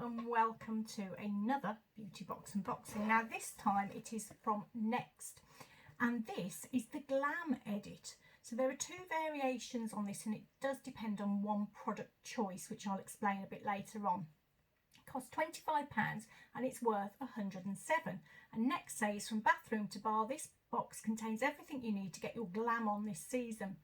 and welcome to another beauty box unboxing. Now this time it is from Next and this is the Glam edit. So there are two variations on this and it does depend on one product choice, which I'll explain a bit later on. It costs £25 and it's worth 107. And Next says from bathroom to bar, this box contains everything you need to get your glam on this season.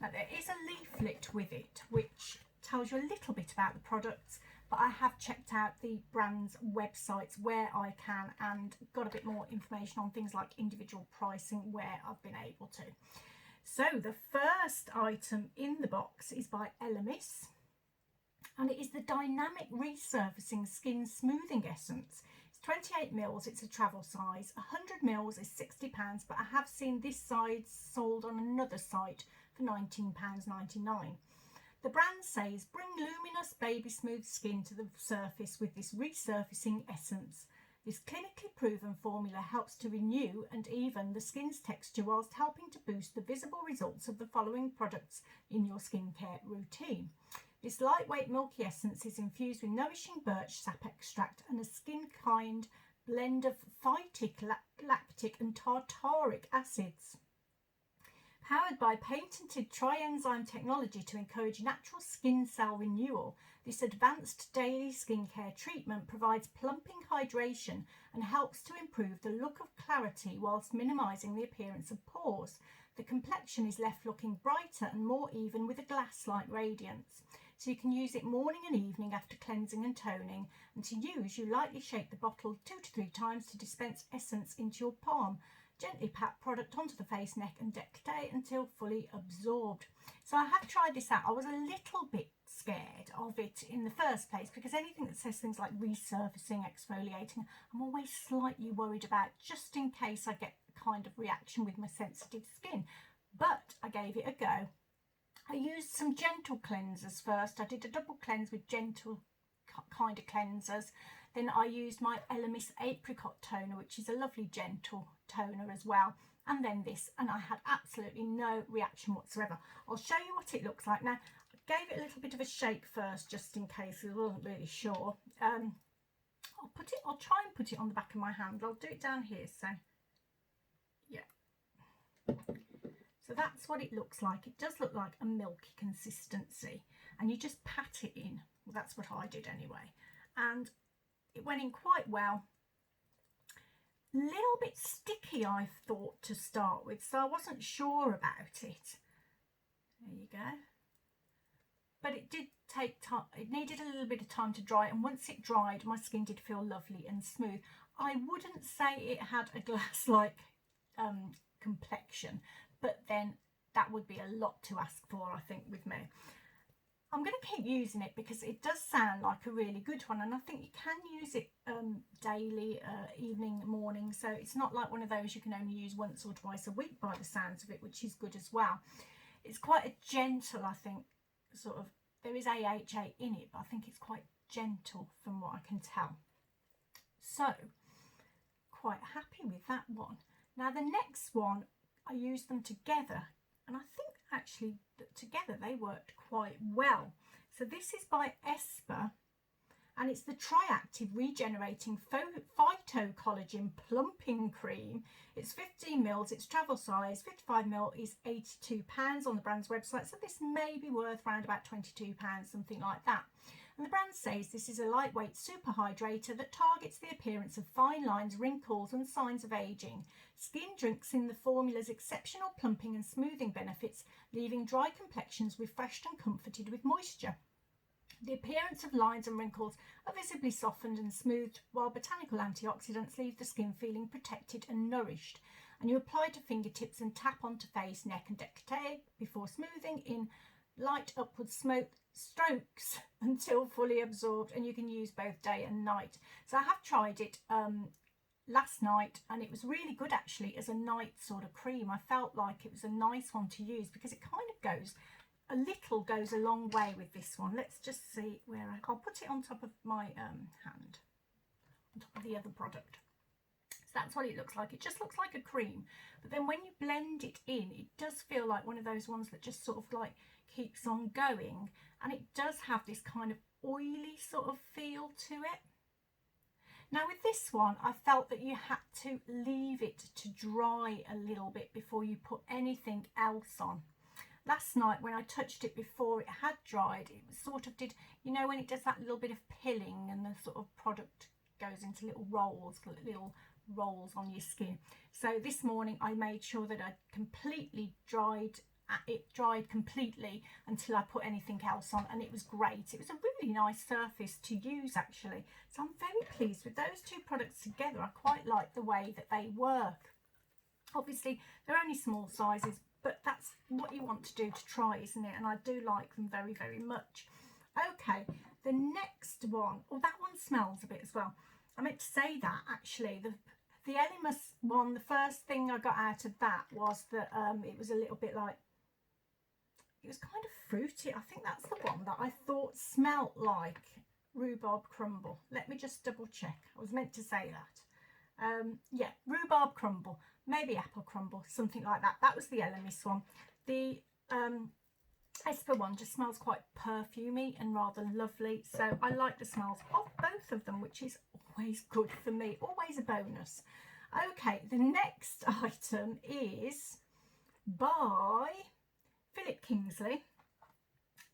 Now there is a leaflet with it which tells you a little bit about the products, but I have checked out the brand's websites where I can and got a bit more information on things like individual pricing where I've been able to. So the first item in the box is by Elemis and it is the Dynamic Resurfacing Skin Smoothing Essence. It's 28ml, it's a travel size. 100ml is £60, but I have seen this size sold on another site for £19.99. The brand says, bring luminous baby smooth skin to the surface with this resurfacing essence. This clinically proven formula helps to renew and even the skin's texture whilst helping to boost the visible results of the following products in your skincare routine. This lightweight milky essence is infused with nourishing birch sap extract and a skin-kind blend of phytic, lactic and tartaric acids. Powered by patented trienzyme technology to encourage natural skin cell renewal, this advanced daily skincare treatment provides plumping hydration and helps to improve the look of clarity whilst minimising the appearance of pores. The complexion is left looking brighter and more even with a glass-like radiance. So you can use it morning and evening after cleansing and toning, and to use you lightly shake the bottle 2 to 3 times to dispense essence into your palm. Gently pat product onto the face, neck and décolleté until fully absorbed. So I have tried this out. I was a little bit scared of it in the first place because anything that says things like resurfacing, exfoliating, I'm always slightly worried about just in case I get a kind of reaction with my sensitive skin. But I gave it a go. I used some gentle cleansers first. I did a double cleanse with gentle kind of cleansers. Then I used my Elemis Apricot toner, which is a lovely gentle toner as well, and then this, and I had absolutely no reaction whatsoever. I'll show you what it looks like. Now I gave it a little bit of a shake first just in case I wasn't really sure. I'll try and put it on the back of my hand. I'll do it down here, so yeah. So that's what it looks like. It does look like a milky consistency and you just pat it in. Well, that's what I did anyway, and it went in quite well. A little bit sticky I thought to start with, so I wasn't sure about it. There you go. But it did take time. It needed a little bit of time to dry, and once it dried my skin did feel lovely and smooth. I wouldn't say it had a glass-like complexion, but then that would be a lot to ask for, I think, with me. I'm going to keep using it because it does sound like a really good one, and I think you can use it daily, evening, morning, so it's not like one of those you can only use once or twice a week by the sounds of it, which is good as well. It's quite a gentle, I think, sort of, there is AHA in it, but I think it's quite gentle from what I can tell. So, quite happy with that one. Now the next one, I used them together, and I think actually that together they worked quite well. So this is by Espa and it's the Triactive Regenerating Phytocollagen Plumping Cream. It's 15ml, it's travel size. 55ml is £82 on the brand's website, so this may be worth around about £22, something like that. And the brand says this is a lightweight super hydrator that targets the appearance of fine lines, wrinkles and signs of aging. Skin drinks in the formula's exceptional plumping and smoothing benefits, leaving dry complexions refreshed and comforted with moisture. The appearance of lines and wrinkles are visibly softened and smoothed, while botanical antioxidants leave the skin feeling protected and nourished. And you apply to fingertips and tap onto face, neck and décolleté before smoothing in light upward strokes until fully absorbed, and you can use both day and night. So I have tried it last night and it was really good actually as a night sort of cream. I felt like it was a nice one to use because it kind of goes a long way with this one. Let's just see where I'll put it on top of my hand, on top of the other product. So that's what it looks like. It just looks like a cream, but then when you blend it in, it does feel like one of those ones that just sort of like keeps on going, and it does have this kind of oily sort of feel to it. Now with this one, I felt that you had to leave it to dry a little bit before you put anything else on. Last night when I touched it before it had dried, it sort of did, you know, when it does that little bit of pilling and the sort of product goes into little rolls on your skin. So this morning I made sure that I completely dried completely until I put anything else on, and it was great. It was a really nice surface to use actually. So I'm very pleased with those two products together. I quite like the way that they work. Obviously they're only small sizes, but that's what you want to do to try, isn't it? And I do like them very, very much. Okay, the next one, oh, that one smells a bit as well. I meant to say that actually, the Elemis one, the first thing I got out of that was that it was a little bit like, it was kind of fruity. I think that's the one that I thought smelt like rhubarb crumble. Let me just double check. I was meant to say that. Yeah, rhubarb crumble, maybe apple crumble, something like that. That was the Elemis one. The Espa one just smells quite perfumey and rather lovely. So I like the smells of both of them, which is always good for me, always a bonus. Okay, the next item is by Kingsley,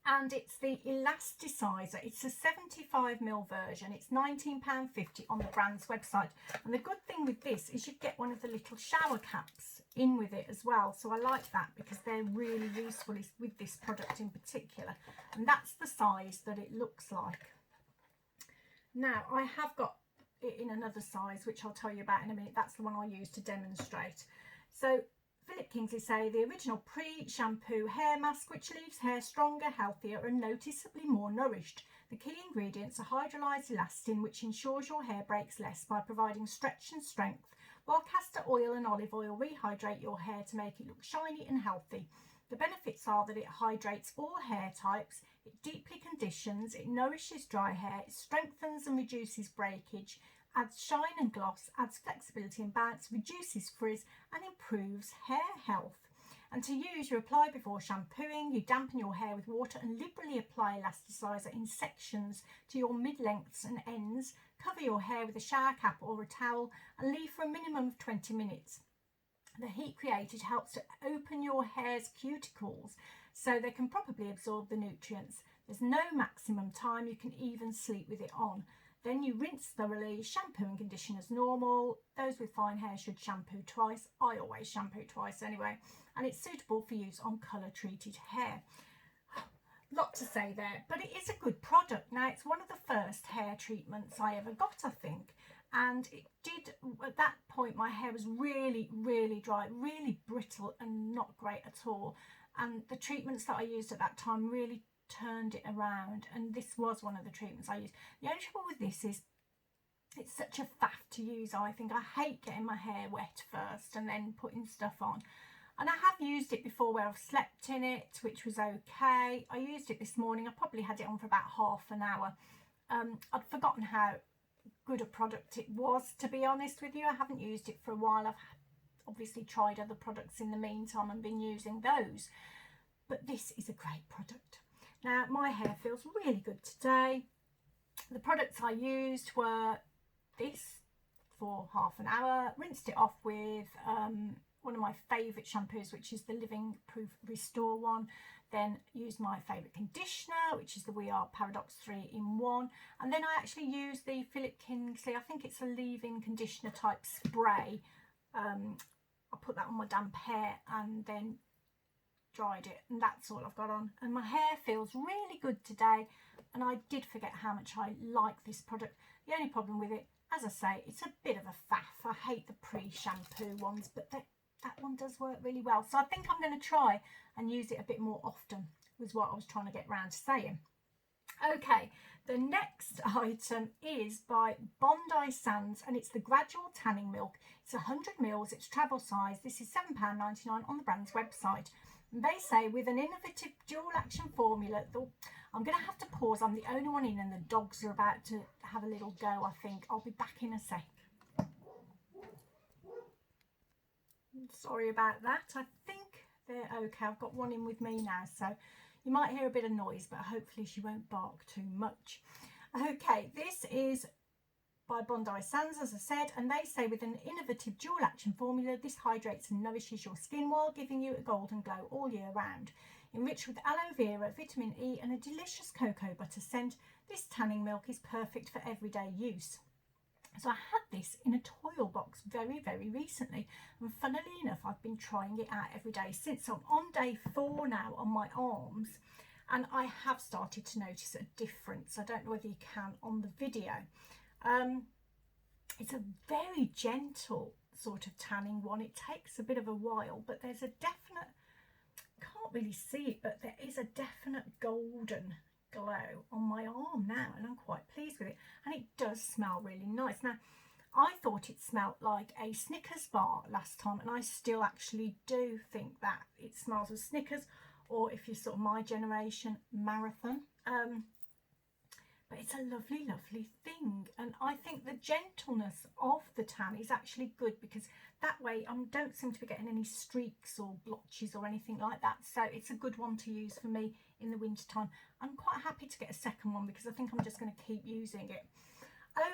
and it's the Elasticizer. It's a 75ml version. It's £19.50 on the brand's website, and the good thing with this is you get one of the little shower caps in with it as well, so I like that because they're really useful with this product in particular, and that's the size that it looks like. Now I have got it in another size, which I'll tell you about in a minute. That's the one I use to demonstrate. So Kingsley say the original pre-shampoo hair mask, which leaves hair stronger, healthier and noticeably more nourished. The key ingredients are hydrolyzed elastin, which ensures your hair breaks less by providing stretch and strength, while castor oil and olive oil rehydrate your hair to make it look shiny and healthy. The benefits are that it hydrates all hair types, it deeply conditions, it nourishes dry hair, it strengthens and reduces breakage, adds shine and gloss, adds flexibility and bounce, reduces frizz and improves hair health. And to use, you apply before shampooing, you dampen your hair with water and liberally apply Elasticizer in sections to your mid-lengths and ends. Cover your hair with a shower cap or a towel and leave for a minimum of 20 minutes. The heat created helps to open your hair's cuticles so they can properly absorb the nutrients. There's no maximum time, you can even sleep with it on. Then you rinse thoroughly, shampoo and condition as normal. Those with fine hair should shampoo twice. I always shampoo twice anyway. And it's suitable for use on colour treated hair. Lot to say there, but it is a good product. Now it's one of the first hair treatments I ever got, I think. And it did, at that point my hair was really, really dry, really brittle and not great at all. And the treatments that I used at that time really turned it around, and this was one of the treatments I used. The only trouble with this is it's such a faff to use. I think I hate getting my hair wet first and then putting stuff on, and I have used it before where I've slept in it, which was okay. I used it this morning. I probably had it on for about half an hour. I'd forgotten how good a product it was, to be honest with you. I haven't used it for a while. I've obviously tried other products in the meantime and been using those, but this is a great product. Now my hair feels really good today. The products I used were this for half an hour, rinsed it off with one of my favourite shampoos, which is the Living Proof Restore one, then used my favourite conditioner, which is the We Are Paradox 3-in-1, and then I actually used the Kingsley, I think it's a leave-in conditioner type spray. I put that on my damp hair and then dried it, and that's all I've got on, and my hair feels really good today. And I did forget how much I like this product. The only problem with it, as I say, it's a bit of a faff. I hate the pre-shampoo ones, but that one does work really well, so I think I'm going to try and use it a bit more often, was what I was trying to get round to saying. Okay, the next item is by Bondi Sands, and it's the Gradual Tanning Milk. It's 100ml, it's travel size. This is £7.99 on the brand's website. And they say with an innovative dual action formula, I'm going to have to pause. I'm the only one in and the dogs are about to have a little go, I think. I'll be back in a sec. Sorry about that. I think they're okay. I've got one in with me now, so You might hear a bit of noise, but hopefully she won't bark too much. Okay, this is by Bondi Sands, as I said, and they say with an innovative dual action formula, this hydrates and nourishes your skin while giving you a golden glow all year round. Enriched with aloe vera, vitamin E and a delicious cocoa butter scent, this tanning milk is perfect for everyday use. So I had this in a toil box very, very recently, and funnily enough, I've been trying it out every day since. So I'm on day 4 now on my arms, and I have started to notice a difference. I don't know whether you can on the video. It's a very gentle sort of tanning one. It takes a bit of a while, but there's a definite, can't really see it, but there is a definite golden glow on my arm now, and I'm quite pleased with it, and it does smell really nice. Now I thought it smelled like a Snickers bar last time, and I still actually do think that it smells of Snickers, or if you're sort of my generation, Marathon. But it's a lovely, lovely thing, and I think the gentleness of the tan is actually good, because that way I don't seem to be getting any streaks or blotches or anything like that. So it's a good one to use for me in the winter time. I'm quite happy to get a second one because I think I'm just going to keep using it.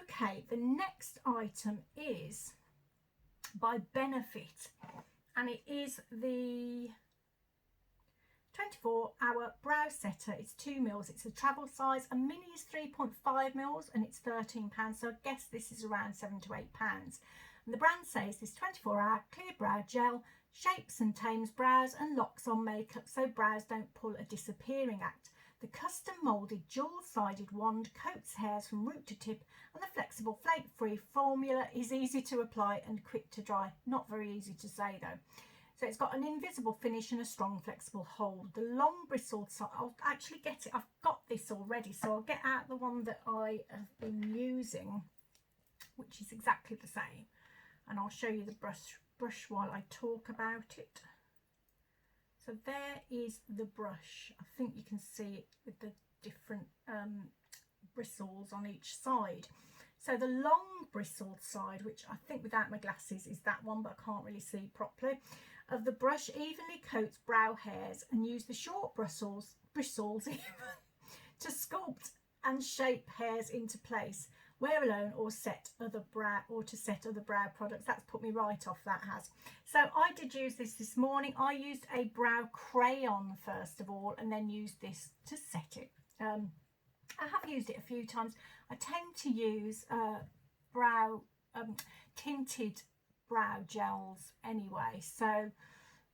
Okay, the next item is by Benefit, and it is the 24-hour brow setter. It's 2 mils, it's a travel size. A mini is 3.5 mils and it's £13, so I guess this is around £7 to £8. And the brand says this 24-hour clear brow gel shapes and tames brows and locks on makeup so brows don't pull a disappearing act. The custom moulded dual-sided wand coats hairs from root to tip, and the flexible flake-free formula is easy to apply and quick to dry. Not very easy to say though. So it's got an invisible finish and a strong flexible hold. The long bristled side, I'll actually get it, I've got this already, so I'll get out the one that I have been using, which is exactly the same, and I'll show you the brush while I talk about it. So there is the brush. I think you can see it with the different bristles on each side. So the long bristled side, which I think without my glasses is that one, but I can't really see properly, of the brush evenly coats brow hairs and use the short bristles even to sculpt and shape hairs into place. Wear alone or set other brow products. That's put me right off, that has. So I did use this morning. I used a brow crayon first of all, and then used this to set it. I have used it a few times. I tend to use tinted brow gels anyway, so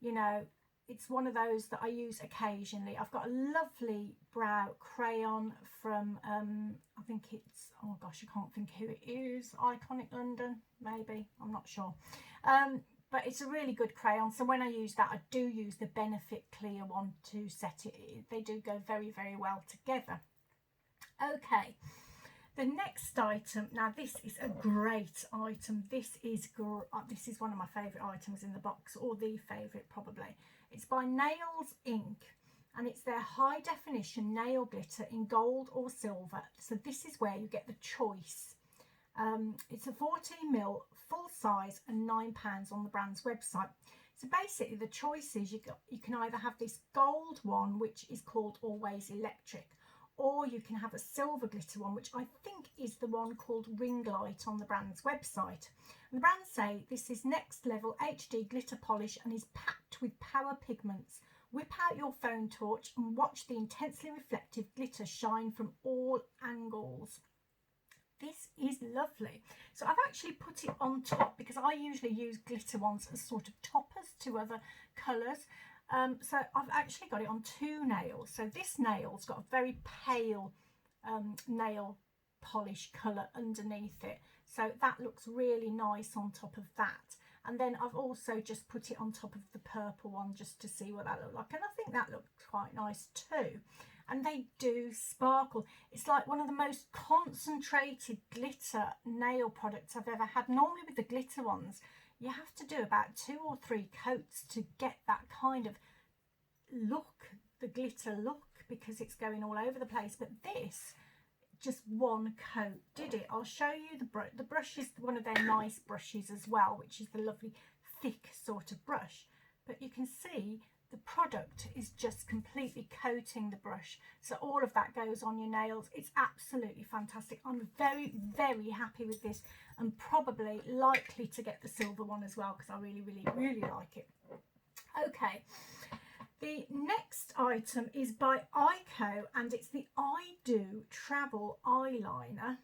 you know, it's one of those that I use occasionally. I've got a lovely brow crayon from I think it's, oh gosh, I can't think who it is, Iconic London maybe, I'm not sure, but it's a really good crayon. So when I use that, I do use the Benefit clear one to set it. They do go very, very well together. Okay, the next item, now this is a great item. This is one of my favourite items in the box, or the favourite probably. It's by Nails Inc, and it's their high definition nail glitter in gold or silver. So this is where you get the choice. It's a 14mm full size and £9 on the brand's website. So basically the choice is you can either have this gold one, which is called Always Electric, or you can have a silver glitter one, which I think is the one called Ring Light on the brand's website. And the brand say this is next level HD glitter polish and is packed with power pigments. Whip out your phone torch and watch the intensely reflective glitter shine from all angles. This is lovely. So I've actually put it on top because I usually use glitter ones as sort of toppers to other colours. So I've actually got it on 2 nails. So this nail's got a very pale nail polish colour underneath it. So that looks really nice on top of that. And then I've also just put it on top of the purple one just to see what that looked like. And I think that looks quite nice too. And they do sparkle. It's like one of the most concentrated glitter nail products I've ever had. Normally with the glitter ones, you have to do about 2 or 3 coats to get that kind of look, the glitter look, because it's going all over the place. But this, just 1 coat did it. I'll show you the brush. The brush is one of their nice brushes as well, which is the lovely thick sort of brush. But you can see the product is just completely coating the brush, so all of that goes on your nails. It's absolutely fantastic. I'm very, very happy with this, and probably likely to get the silver one as well, because I really, really, really like it. Okay, the next item is by Iko, and it's the Iko Travel Eyeliner.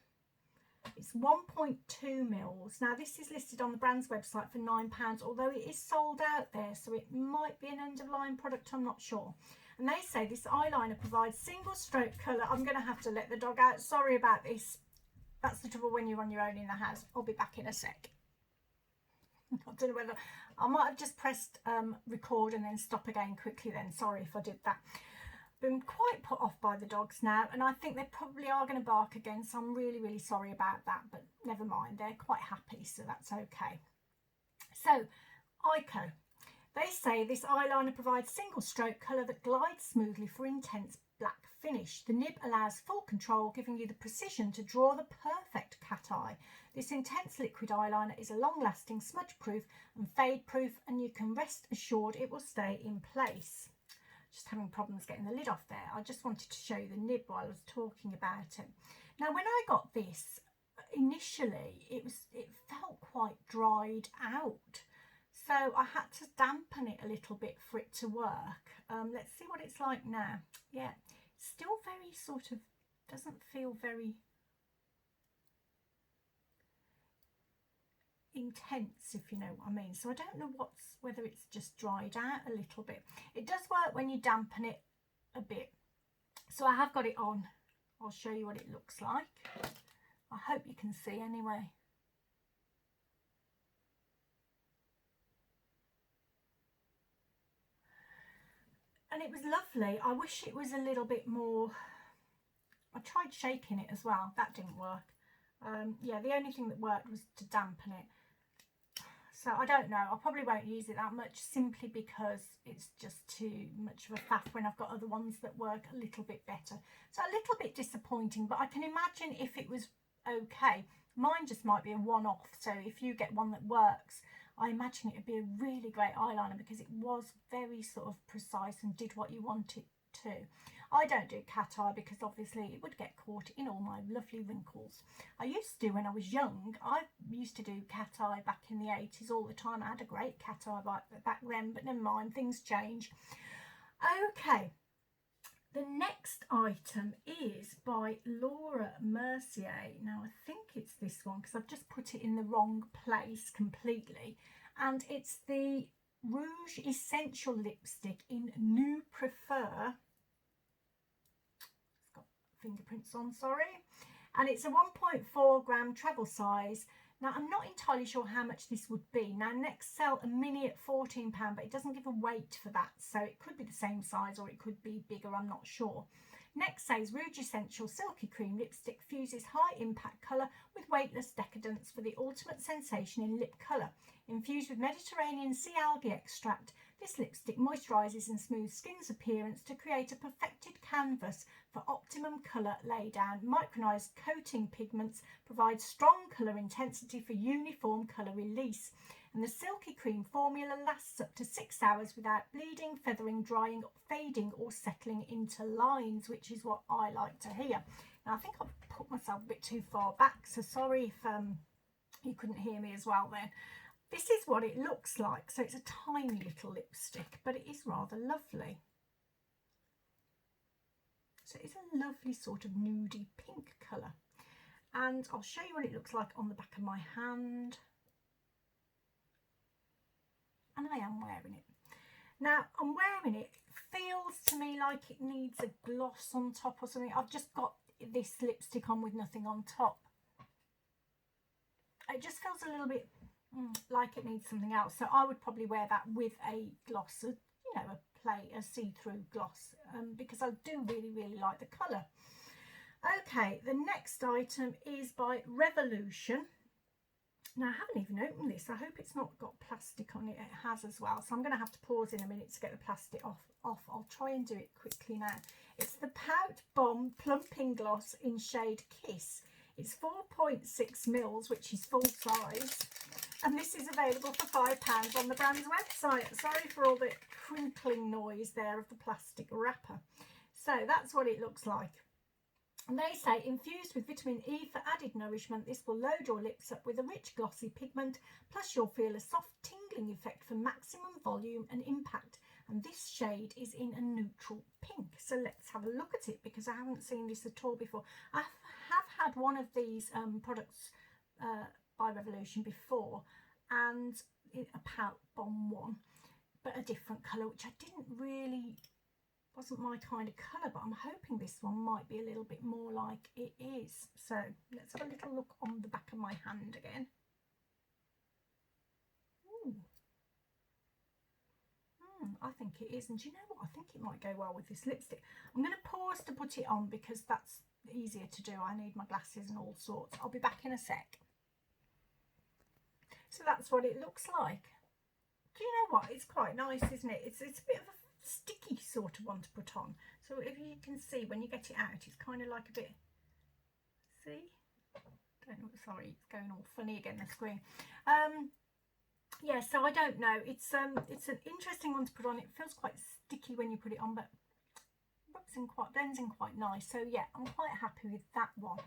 It's 1.2 mils. Now this is listed on the brand's website for £9, although it is sold out there, so it might be an end of line product, I'm not sure. And they say this eyeliner provides single stroke colour. I'm going to have to let the dog out, sorry about this. That's the trouble when you're on your own in the house. I'll be back in a sec. I don't know whether I might have just pressed record and then stop again quickly then. Sorry if I did that. Been quite put off by the dogs now, and I think they probably are going to bark again, so I'm really, really sorry about that, but never mind, they're quite happy, so that's okay. So Iko, they say this eyeliner provides single stroke colour that glides smoothly for intense black finish. The nib allows full control, giving you the precision to draw the perfect cat eye. This intense liquid eyeliner is a long-lasting, smudge-proof and fade-proof, and you can rest assured it will stay in place. Just having problems getting the lid off there. I just wanted to show you the nib while I was talking about it. Now when I got this, initially it felt quite dried out, so I had to dampen it a little bit for it to work. Let's see what it's like now. Yeah, still very sort of, doesn't feel very intense, if you know what I mean. So I don't know whether it's just dried out a little bit. It does work when you dampen it a bit. So I have got it on. I'll show you what it looks like. I hope you can see anyway. And it was lovely. I wish it was a little bit more. I tried shaking it as well, that didn't work. Yeah, the only thing that worked was to dampen it. So I don't know, I probably won't use it that much, simply because it's just too much of a faff when I've got other ones that work a little bit better. So a little bit disappointing, but I can imagine if it was okay. Mine just might be a one-off, so if you get one that works, I imagine it would be a really great eyeliner, because it was very sort of precise and did what you want it to. I don't do cat eye because obviously it would get caught in all my lovely wrinkles. I used to when I was young. I used to do cat eye back in the 80s all the time. I had a great cat eye back then, but never mind, things change. Okay, the next item is by Laura Mercier. Now I think it's this one because I've just put it in the wrong place completely, and it's the Rouge Essential Lipstick in New Prefer. Fingerprints on, sorry, and it's a 1.4 gram travel size. Now I'm not entirely sure how much this would be. Now next sell a mini at £14, but it doesn't give a weight for that, so it could be the same size or it could be bigger, I'm not sure. Next says Rouge Essential Silky Cream Lipstick fuses high impact colour with weightless decadence for the ultimate sensation in lip colour. Infused with Mediterranean sea algae extract, this lipstick moisturises and smooths skin's appearance to create a perfected canvas for optimum colour laydown. Micronized coating pigments provide strong colour intensity for uniform colour release. And the silky cream formula lasts up to 6 hours without bleeding, feathering, drying, fading or settling into lines, which is what I like to hear. Now I think I've put myself a bit too far back, so sorry if you couldn't hear me as well then. This is what it looks like. So it's a tiny little lipstick, but it is rather lovely. So it's a lovely sort of nudie pink colour. And I'll show you what it looks like on the back of my hand. And I am wearing it. Now I'm wearing it, feels to me like it needs a gloss on top or something. I've just got this lipstick on with nothing on top. It just feels a little bit like it needs something else, so I would probably wear that with a gloss, you know, a see-through gloss, because I do really like the colour. Okay, the next item is by Revolution. Now I haven't even opened this. I hope it's not got plastic on it. It has as well, so I'm going to have to pause in a minute to get the plastic off. I'll try and do it quickly now. It's the Pout Bomb Plumping Gloss in shade Kiss. It's 4.6 mils, which is full size. And this is available for £5 on the brand's website. Sorry for all the crinkling noise there of the plastic wrapper. So that's what it looks like. And they say, infused with vitamin E for added nourishment, this will load your lips up with a rich glossy pigment, plus you'll feel a soft tingling effect for maximum volume and impact. And this shade is in a neutral pink. So let's have a look at it, because I haven't seen this at all before. I have had one of these products by Revolution before, and a Pout Bomb one, but a different colour, which I didn't really... wasn't my kind of colour, but I'm hoping this one might be a little bit more like it is. So let's have a little look on the back of my hand again. Ooh. I think it is, and do you know what? I think it might go well with this lipstick. I'm going to pause to put it on because that's easier to do. I need my glasses and all sorts. I'll be back in a sec. So that's what it looks like. Do you know what? It's quite nice, isn't it? It's a bit of a sticky sort of one to put on. So if you can see when you get it out, it's kind of like a bit, see? Don't know, sorry, it's going all funny again, the screen. Yeah, so I don't know. It's an interesting one to put on. It feels quite sticky when you put it on, but rubs in quite, blends in quite nice. So yeah, I'm quite happy with that one.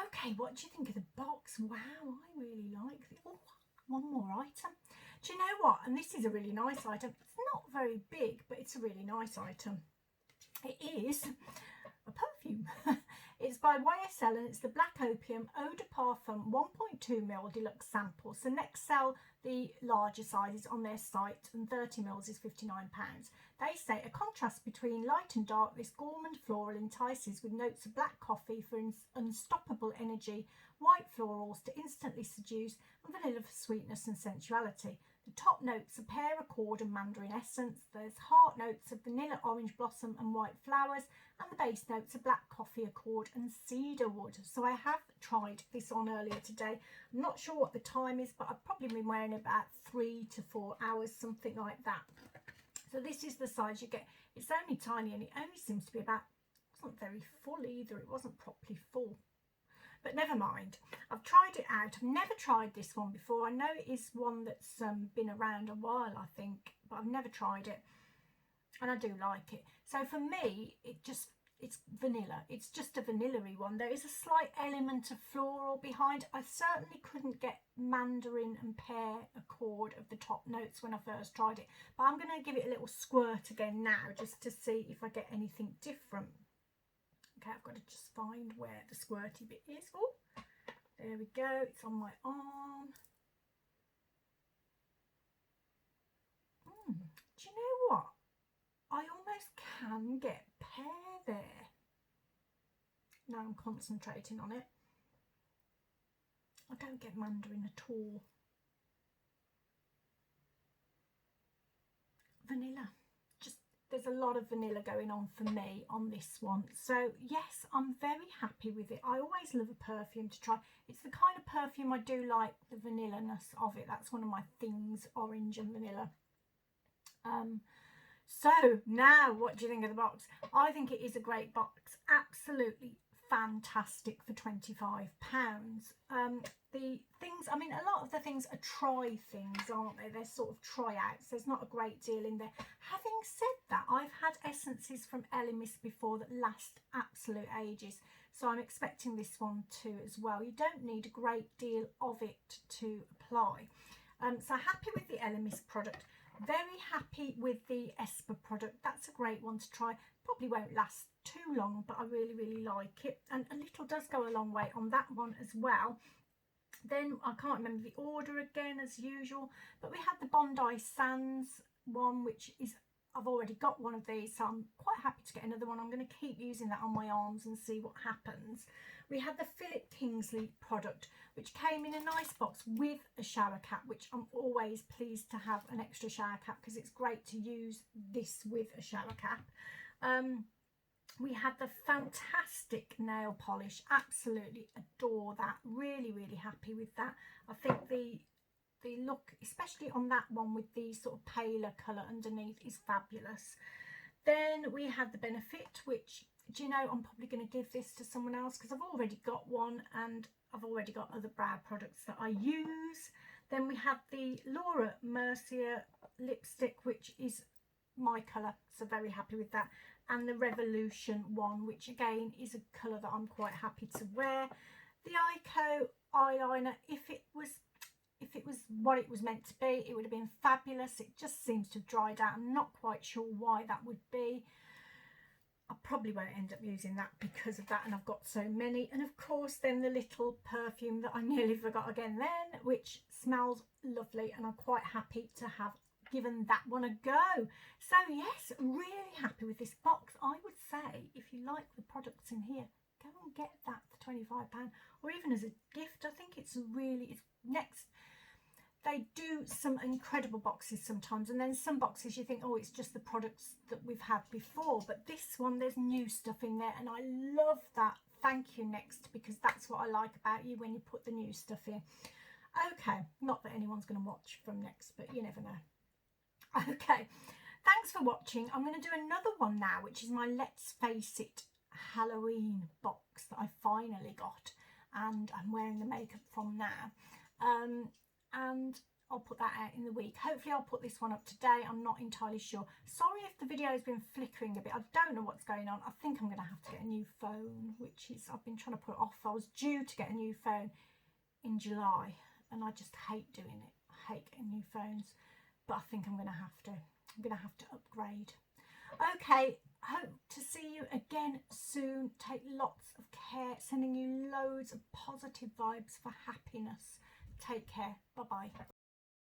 Okay, what do you think of the box? Wow, I really like it. Oh, one more item. Do you know what? And this is a really nice item. It's not very big, but it's a really nice item. It is a perfume. It's by YSL, and it's the Black Opium Eau de Parfum 1.2ml deluxe sample. So next sell the larger sizes on their site, and 30ml is £59. They say a contrast between light and dark, this gourmand floral entices with notes of black coffee for unstoppable energy, white florals to instantly seduce, and vanilla for sweetness and sensuality. The top notes are pear, accord and mandarin essence. There's heart notes of vanilla, orange blossom and white flowers, and the base notes are black coffee, accord and cedar wood. So I have tried this on earlier today. I'm not sure what the time is, but I've probably been wearing it about 3 to 4 hours, something like that. So this is the size you get. It's only tiny, and it only seems to be about, it wasn't very full either. It wasn't properly full. But never mind, I've tried it out. I've never tried this one before. I know it is one that's been around a while, I think, but I've never tried it, and I do like it. So for me, it's vanilla. It's just a vanilla-y one. There is a slight element of floral behind. I certainly couldn't get mandarin and pear accord of the top notes when I first tried it, but I'm going to give it a little squirt again now just to see if I get anything different. Okay, I've got to just find where the squirty bit is. Oh, there we go. It's on my arm. Do you know what? I almost can get pear there. Now I'm concentrating on it. I don't get mandarin at all. Vanilla. There's a lot of vanilla going on for me on this one. So yes, I'm very happy with it. I always love a perfume to try. It's the kind of perfume I do like, the vanilla-ness of it. That's one of my things, orange and vanilla. So now what do you think of the box? I think it is a great box. Absolutely fantastic for £25. The things, I mean, a lot of the things are try things, aren't they? They're sort of tryouts. There's not a great deal in there. Having said that, I've had essences from Elemis before that last absolute ages, so I'm expecting this one too as well. You don't need a great deal of it to apply. So happy with the Elemis product. Very happy with the Espa product. That's a great one to try. Probably won't last too long, but I really, really like it. And a little does go a long way on that one as well. Then I can't remember the order again as usual, but we had the Bondi Sands one, which is, I've already got one of these, so I'm quite happy to get another one. I'm going to keep using that on my arms and see what happens. We had the Philip Kingsley product, which came in a nice box with a shower cap, which I'm always pleased to have an extra shower cap because it's great to use this with a shower cap. We had the fantastic nail polish. Absolutely adore that. Really, really happy with that. I think the look, especially on that one with the sort of paler colour underneath, is fabulous. Then we had the Benefit, which, do you know, I'm probably going to give this to someone else because I've already got one and I've already got other brow products that I use. Then we have the Laura Mercier lipstick, which is my colour, so very happy with that. And the Revolution one, which again is a colour that I'm quite happy to wear. The Iko eyeliner, if it was what it was meant to be, it would have been fabulous. It just seems to have dried out. I'm not quite sure why that would be. I probably won't end up using that because of that, and I've got so many. And of course then the little perfume that I nearly forgot again then, which smells lovely, and I'm quite happy to have given that one a go. So yes, really happy with this box. I would say if you like the products in here, go and get that for £25, or even as a gift. I think it's next. They do some incredible boxes sometimes, and then some boxes you think, oh, it's just the products that we've had before, but this one, there's new stuff in there, and I love that. Thank you, Next, because that's what I like about you when you put the new stuff in. Okay, not that anyone's going to watch from Next, but you never know. Okay, thanks for watching. I'm going to do another one now, which is my Let's Face It Halloween box that I finally got, and I'm wearing the makeup from now. And I'll put that out in the week. Hopefully I'll put this one up today. I'm not entirely sure. Sorry if the video has been flickering a bit. I don't know what's going on. I think I'm going to have to get a new phone, which is, I've been trying to put it off. I was due to get a new phone in July, and I just hate doing it. I hate getting new phones, but I think I'm going to have to. I'm going to have to upgrade. Okay, hope to see you again soon. Take lots of care. Sending you loads of positive vibes for happiness. Take care. Bye-bye.